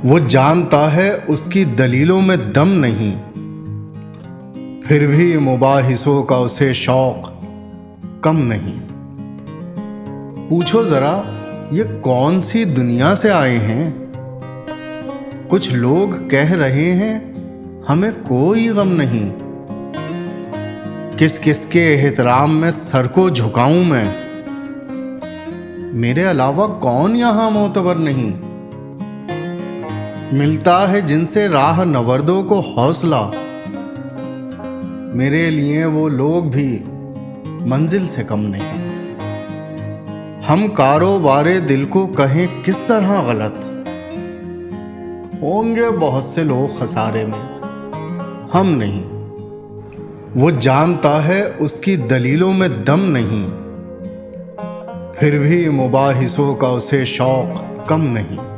وہ جانتا ہے اس کی دلیلوں میں دم نہیں، پھر بھی مباحثوں کا اسے شوق کم نہیں۔ پوچھو ذرا یہ کون سی دنیا سے آئے ہیں؟ کچھ لوگ کہہ رہے ہیں ہمیں کوئی غم نہیں، کس کس کے احترام میں سر کو جھکاؤں میں، میرے علاوہ کون یہاں معتبر نہیں۔ ملتا ہے جن سے راہ نوردوں کو حوصلہ، میرے لیے وہ لوگ بھی منزل سے کم نہیں۔ ہم کاروبار دل کو کہیں کس طرح غلط، ہوں گے بہت سے لوگ خسارے میں، ہم نہیں۔ وہ جانتا ہے اس کی دلیلوں میں دم نہیں، پھر بھی مباحثوں کا اسے شوق کم نہیں۔